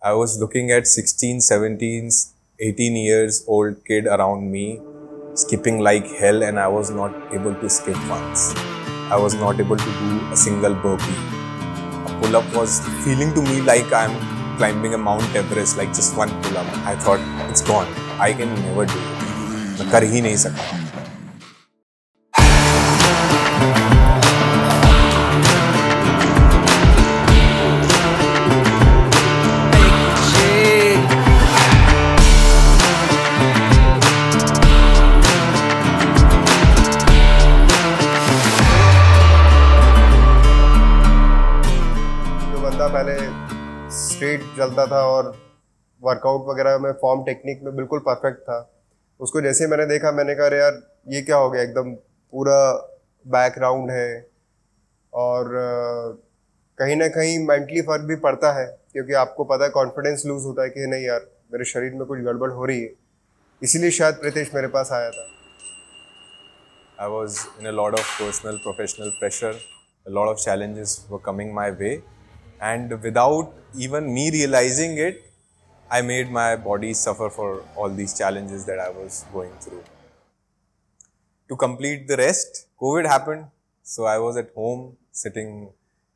I was looking at 16, 17, 18 years old kid around me skipping like hell, and I was not able to skip once. I was not able to do a single burpee. A pull-up was feeling to me like I'm climbing a Mount Everest, like just one pull-up. I thought, it's gone. I can never do it. मैं कर ही नहीं सकता. पहले straight चलता था और workout वगैरह में फॉर्म टेक्निक में बिल्कुल परफेक्ट था. उसको जैसे मैंने देखा, मैंने कहा अरे यार ये क्या हो गया, एकदम पूरा बैकग्राउंड है. और कहीं ना कहीं मेंटली फर्क भी पड़ता है, क्योंकि आपको पता है कॉन्फिडेंस लूज होता है कि नहीं यार मेरे शरीर में कुछ गड़बड़ हो रही है. इसीलिए शायद प्रीतेश मेरे पास आया था. I was in a lot of personal, professional pressure. A lot of challenges were coming my way. And without even me realizing it, I made my body suffer for all these challenges that I was going through. To complete the rest, COVID happened. So I was at home sitting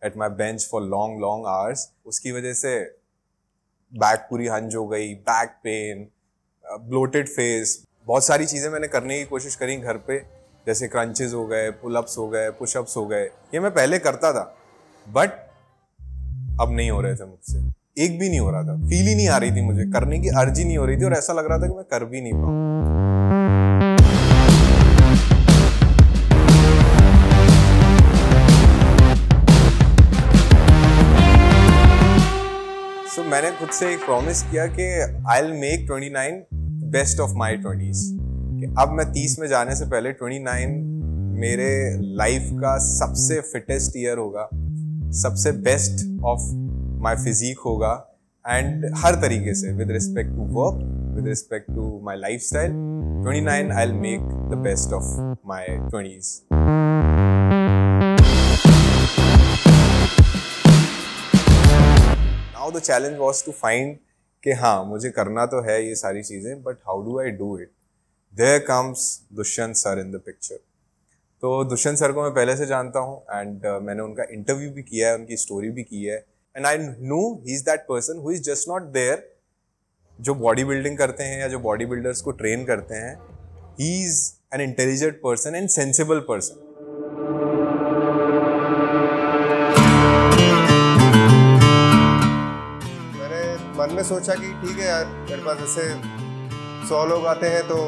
at my bench for long hours. उसकी वजह से back पूरी हंज हो गई, back pain, bloated face. बहुत सारी चीज़ें मैंने करने की कोशिश करी घर पे, जैसे क्रंचेस हो गए, पुल-अप्स हो गए, पुश-अप्स हो गए. ये मैं पहले करता था, बट अब नहीं हो रहे थे मुझसे. एक भी नहीं हो रहा था. फील ही नहीं आ रही थी मुझे, करने की अर्जी नहीं हो रही थी, और ऐसा लग रहा था कि मैं कर भी नहीं पाऊँ. सो मैंने खुद से एक प्रॉमिस किया कि आई will make 29 best of my 20s. अब मैं 30 में जाने से पहले 29 मेरे लाइफ का सबसे फिटेस्ट ईयर होगा, सबसे बेस्ट ऑफ माई फिजिक होगा. एंड हर तरीके से, with respect to work, with respect to my life style, 29 I will make the best of my 20s. Now the challenge was to find कि हाँ मुझे करना तो है ये सारी चीज़ें, but how do I do it. There comes Dushyant sir in the picture. तो दुष्यंत सर को मैं पहले से जानता हूँ, एंड मैंने उनका इंटरव्यू भी किया है, उनकी स्टोरी भी की है. And I know he is that person who is just not there जो बॉडी बिल्डिंग करते हैं या जो बॉडी बिल्डर्स को ट्रेन करते हैं. He is an intelligent person and sensible person. मैंने मन में सोचा कि ठीक है यार, मेरे पास ऐसे 100 लोग आते हैं तो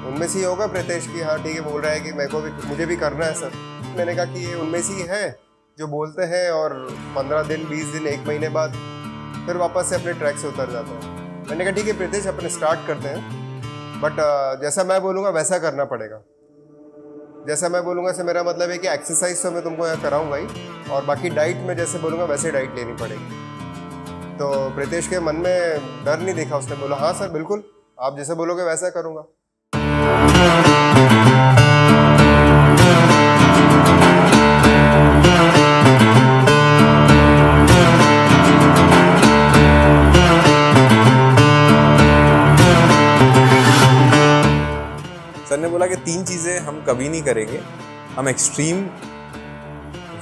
उनमें से ही होगा प्रीतेश की हाँ ठीक है बोल रहा है कि मुझे भी करना है सर. मैंने कहा कि ये उनमें से ही है जो बोलते हैं और 15 दिन 20 दिन 1 महीने बाद फिर वापस से अपने ट्रैक से उतर जाते हैं. मैंने कहा ठीक है प्रीतेश, अपने स्टार्ट करते हैं, बट जैसा मैं बोलूँगा वैसा करना पड़ेगा. जैसा मैं बोलूँगा से मेरा मतलब है कि एक्सरसाइज तो मैं तुमको यहाँ कराऊँगा ही, और बाकी डाइट में जैसे बोलूँगा वैसे डाइट लेनी पड़ेगी. तो प्रीतेश के मन में डर नहीं देखा. उसने बोला हाँ सर बिल्कुल, आप जैसे बोलोगे वैसा करूँगा. सर ने बोला कि 3 चीज़ें हम कभी नहीं करेंगे. हम एक्सट्रीम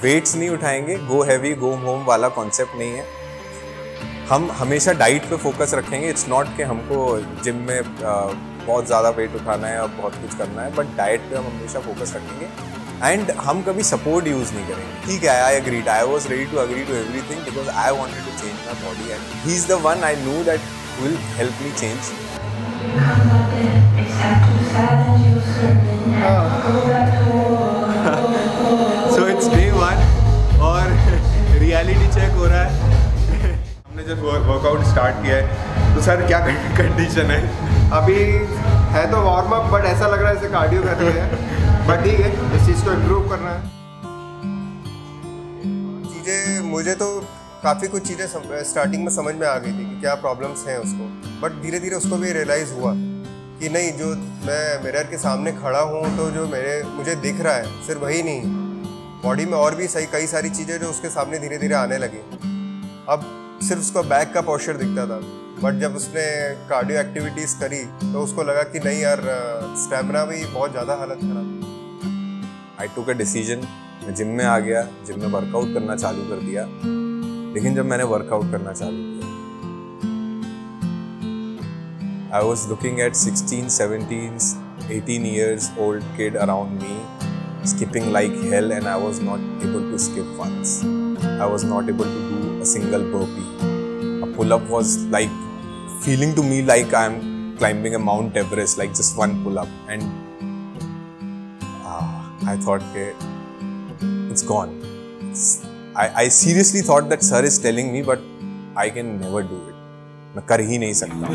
वेट्स नहीं उठाएंगे, गो हैवी गो होम वाला कॉन्सेप्ट नहीं है. हम हमेशा डाइट पे फोकस रखेंगे. इट्स नॉट कि हमको जिम में बहुत ज़्यादा वेट उठाना है और बहुत कुछ करना है, बट डाइट पे हम हमेशा फोकस रखेंगे. एंड हम कभी सपोर्ट यूज़ नहीं करेंगे. ठीक है, I agreed, I was ready to agree to everything because I wanted to change my body, and he is the one I know that will help me change. So it's day 1 और reality check हो रहा है. हमने जब workout start किया है तो sir क्या कंडीशन है? अभी है तो वार्म अप, बट ऐसा लग रहा है जैसे कार्डियो कर रहे हैं. बट ठीक है, इस चीज़ को इम्प्रूव करना है. चीज़ें मुझे तो काफ़ी कुछ चीज़ें स्टार्टिंग में समझ में आ गई थी कि क्या प्रॉब्लम्स हैं उसको, बट धीरे धीरे उसको भी रियलाइज़ हुआ कि नहीं, जो मैं मिरर के सामने खड़ा हूँ तो जो मुझे दिख रहा है सिर्फ वही नहीं, बॉडी में और भी कई सारी चीज़ें जो उसके सामने धीरे धीरे आने लगी. अब सिर्फ उसका बैक का पोस्चर दिखता था, बट जब उसने कार्डियो एक्टिविटीज़ करी तो उसको लगा कि नहीं यार, स्टैमिना भी बहुत ज़्यादा हालत खराब। आई टुक अ डिसीजन, मैं जिम में आ गया, जिम में वर्कआउट करना चालू कर दिया। लेकिन जब मैंने वर्कआउट करना चालू किया, I was looking at 16, 17, 18 years old kid around me, skipping like hell, and I was not able to skip once. I was not able to do a single burpee. A pull-up was like feeling to me like I'm climbing a Mount Everest, like just one pull-up. And I thought, okay, it's gone. I seriously thought that sir is telling me, but I can never do it. मैं कर ही नहीं सकता.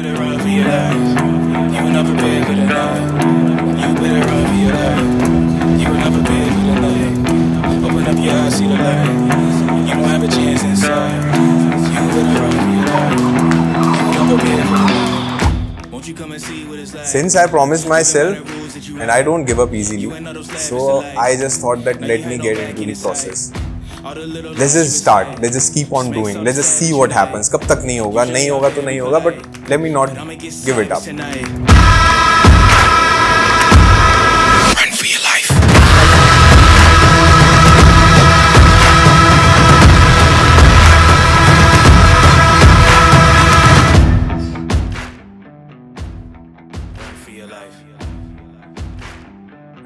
Since I promised myself, and I don't give up easily, so I just thought that let me get into the process. Let's just start. Let's just keep on doing. Let's just see what happens. कब तक नहीं होगा तो नहीं होगा, but let me not give it up. Run for your life.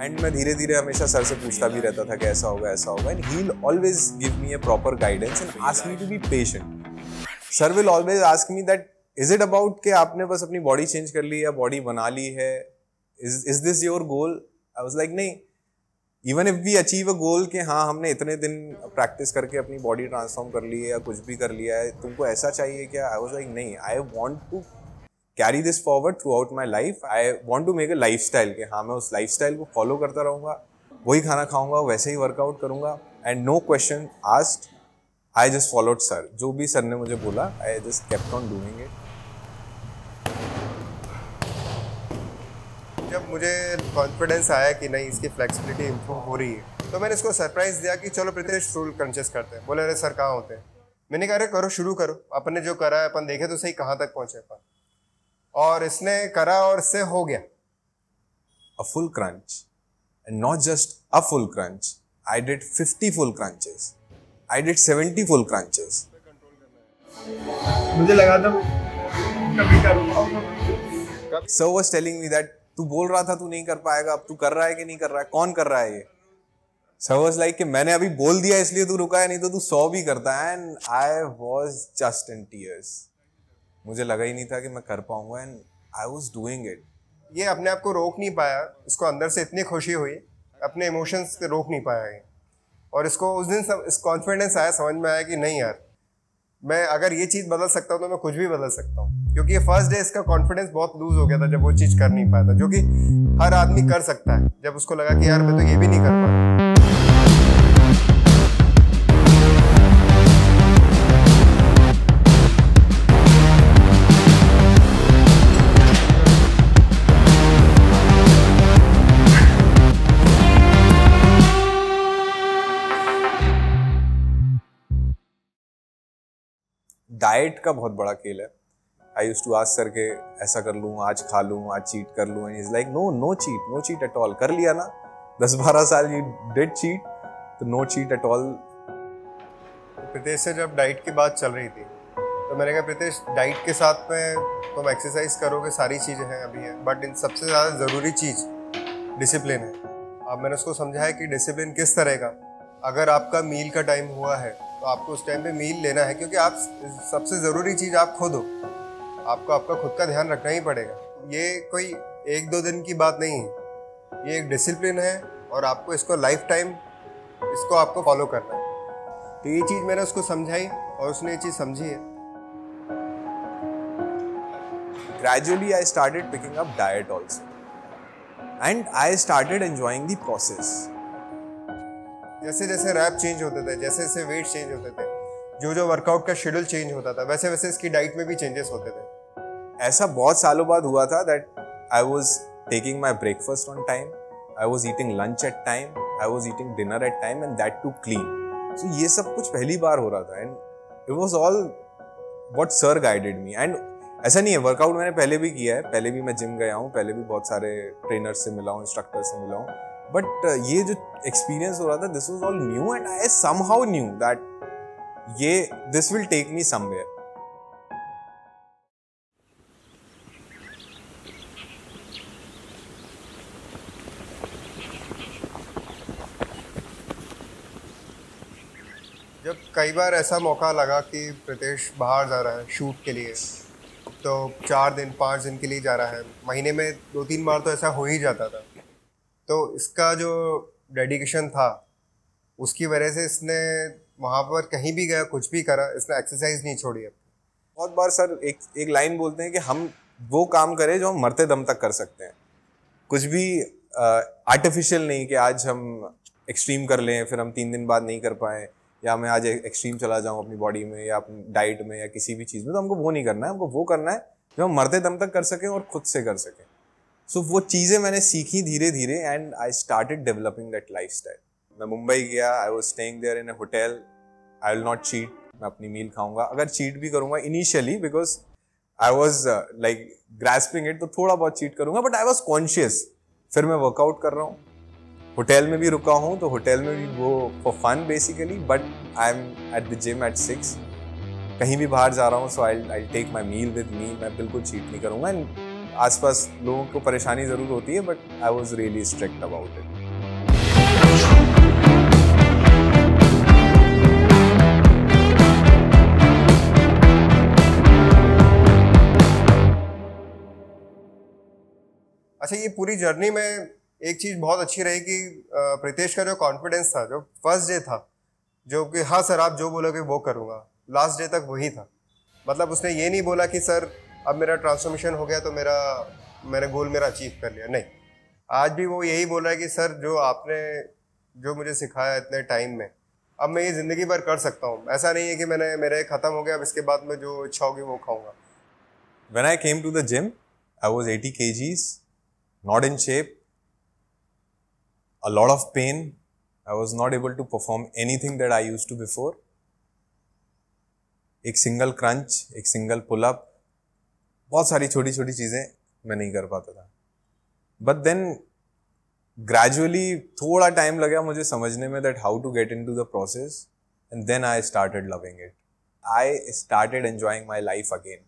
And मैं धीरे धीरे हमेशा सर से पूछता भी रहता था कि ऐसा होगा and he will always give me a proper guidance and ask me to be patient. Sir will always ask me that is it about कि आपने बस अपनी बॉडी चेंज कर ली या बॉडी बना ली है, is this your goal? I was like नहीं, even if we achieve a goal कि हाँ हमने इतने दिन प्रैक्टिस करके अपनी बॉडी ट्रांसफॉर्म कर ली है या कुछ भी कर लिया है, तुमको ऐसा चाहिए क्या? आई वाज लाइक नहीं, I want to carry this forward throughout my life. I want to make a lifestyle कि हाँ मैं उस lifestyle को follow करता रहूँगा, वही खाना खाऊँगा, वैसे ही workout करूँगा, and no question asked, I just followed sir. जो भी सर ने मुझे बोला, I just kept on doing it. जब मुझे कॉन्फिडेंस आया कि नहीं इसकी फ्लेक्सिबिलिटी इम्प्रूव हो रही है, तो मैंने इसको सरप्राइज दिया कि चलो प्रीतेश फुल क्रंचेस करते हैं. बोले अरे सर कहाँ होते हैं? मैंने कहा अरे करो, शुरू करो, अपन ने जो करा है अपन देखे तो सही कहाँ तक पहुँचे अपन. और इसने करा और इससे हो गया. A full crunch, and not just a full crunch. I did 50 full crunches. I did 70 full crunches. मुझे लगा था कभी करूँगा. Sir was telling me that तू बोल रहा था तू नहीं कर पाएगा, अब तू कर रहा है कि नहीं कर रहा है, कौन कर रहा है ये? Sir was like कि मैंने अभी बोल दिया इसलिए तू रुका है, नहीं तो तू 100 भी करता है. And I was just in tears. मुझे लगा ही नहीं था कि मैं कर पाऊंगा and I was doing it. ये अपने आप को रोक नहीं पाया, इसको अंदर से इतनी खुशी हुई, अपने इमोशंस को रोक नहीं पाया है. और इसको उस दिन इस कॉन्फिडेंस आया, समझ में आया कि नहीं यार, मैं अगर ये चीज़ बदल सकता हूँ तो मैं कुछ भी बदल सकता हूँ. क्योंकि ये फर्स्ट डे इसका कॉन्फिडेंस बहुत लूज हो गया था जब वो चीज़ कर नहीं पाया था, जो कि हर आदमी कर सकता है जब उसको लगा कि यार मैं तो ये भी नहीं कर पाया. डाइट का बहुत बड़ा खेल है. I used to ask sir के ऐसा कर लूँ, आज खा लूँ, आज चीट कर लूँ, and is like no cheat at all. कर लिया ना 10-12 साल यू डिड चीट, तो no cheat at all. Pritesh से जब डाइट की बात चल रही थी तो मैंने कहा प्रीतेश डाइट के साथ में तुम एक्सरसाइज करोगे, सारी चीज़ें हैं अभी हैं, बट इन सबसे ज़्यादा ज़रूरी चीज़ डिसिप्लिन है. अब मैंने उसको समझाया कि डिसिप्लिन किस तरह का, अगर आपका मील का टाइम हुआ है तो आपको उस टाइम पे मील लेना है, क्योंकि आप सबसे ज़रूरी चीज़ आप खुद हो, आपको आपका खुद का ध्यान रखना ही पड़ेगा. ये कोई 1-2 दिन की बात नहीं है, ये एक डिसिप्लिन है और आपको इसको लाइफ टाइम इसको आपको फॉलो करना है. तो ये चीज़ मैंने उसको समझाई और उसने ये चीज़ समझी है. Gradually I started picking up diet also, and I started enjoying the process. जैसे जैसे रैप चेंज होते थे, जैसे जैसे वेट चेंज होते थे, जो वर्कआउट का शेड्यूल चेंज होता था, वैसे वैसे इसकी डाइट में भी चेंजेस होते थे. ऐसा बहुत सालों बाद हुआ था that I was taking my breakfast on time, I was eating lunch at time, I was eating dinner at time, and that too clean. So ये सब कुछ पहली बार हो रहा था, and it was all what sir guided me. And ऐसा नहीं है, वर्कआउट मैंने पहले भी किया है, पहले भी मैं जिम गया हूँ, पहले भी बहुत सारे ट्रेनर्स से मिला हूँ, इंस्ट्रक्टर से मिला हूँ, बट ये जो एक्सपीरियंस हो रहा था, this was all new and I somehow knew that this will take me somewhere. जब कई बार ऐसा मौका लगा कि प्रीतेश बाहर जा रहा है शूट के लिए, तो 4 दिन 5 दिन के लिए जा रहा है, महीने में 2-3 बार तो ऐसा हो ही जाता था, तो इसका जो डेडिकेशन था उसकी वजह से इसने वहाँ पर कहीं भी गया, कुछ भी करा, इसने एक्सरसाइज नहीं छोड़ी. बहुत बार सर एक लाइन बोलते हैं कि हम वो काम करें जो हम मरते दम तक कर सकते हैं, कुछ भी आर्टिफिशियल नहीं कि आज हम एक्सट्रीम कर लें फिर हम 3 दिन बाद नहीं कर पाएँ, या मैं आज एक्सट्रीम चला जाऊं अपनी बॉडी में या अपनी डाइट में या किसी भी चीज़ में. तो हमको वो नहीं करना है, हमको वो करना है जो हम मरते दम तक कर सकें और खुद से कर सकें. सो वो चीज़ें मैंने सीखी धीरे धीरे and I started developing that lifestyle. मैं मुंबई गया, I was staying there in a hotel. I will not cheat, मैं अपनी मील खाऊंगा. अगर चीट भी करूंगा initially, because I was like grasping it, तो थोड़ा बहुत चीट करूंगा, बट आई वाज कॉन्शियस. फिर मैं वर्कआउट कर रहा हूँ, होटल में भी रुका हूँ, तो होटल में भी वो for fun basically, but I am at the gym at 6. कहीं भी बाहर जा रहा हूँ, सो I take my meal with me. मैं बिल्कुल चीट नहीं करूँगा. एंड आसपास लोगों को परेशानी ज़रूर होती है, but I was really strict about it. अच्छा, ये पूरी जर्नी में एक चीज़ बहुत अच्छी रही कि प्रीतेश का जो कॉन्फिडेंस था, जो फर्स्ट डे था, जो कि हाँ सर आप जो बोलोगे वो करूँगा, लास्ट डे तक वही था. मतलब उसने ये नहीं बोला कि सर अब मेरा ट्रांसफॉर्मेशन हो गया तो मैंने गोल मेरा अचीव कर लिया. नहीं, आज भी वो यही बोल रहा है कि सर जो आपने जो मुझे सिखाया इतने टाइम में, अब मैं ये ज़िंदगी भर कर सकता हूँ. ऐसा नहीं है कि मेरे ख़त्म हो गया, अब इसके बाद में जो इच्छा होगी वो खाऊंगा. When I came to the gym, I was 80 kgs, not in shape. A lot of pain. I was not able to perform anything that I used to before. एक सिंगल क्रंच, एक सिंगल पुलअप, बहुत सारी छोटी छोटी चीज़ें मैं नहीं कर पाता था. बट देन ग्रेजुअली थोड़ा टाइम लगा मुझे समझने में that how to get into the process, and then I started loving it. I started enjoying my life again.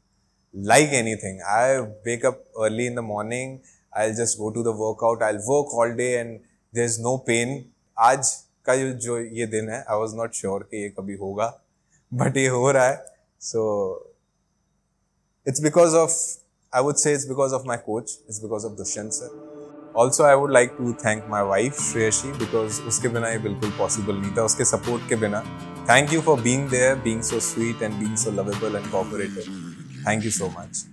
Like anything, I wake up early in the morning, I'll just go to the workout, I'll work all day and there's no pain. आज का जो ये दिन है, I was not sure कि ये कभी होगा, but ये हो रहा है. So it's because of, I would say it's because of my coach, it's because of Dushyant sir. Also I would like to thank my wife Shreyashi, because उसके बिना ये बिल्कुल possible नहीं था, उसके support के बिना. Thank you for being there, being so sweet and being so lovable and cooperative. Thank you so much.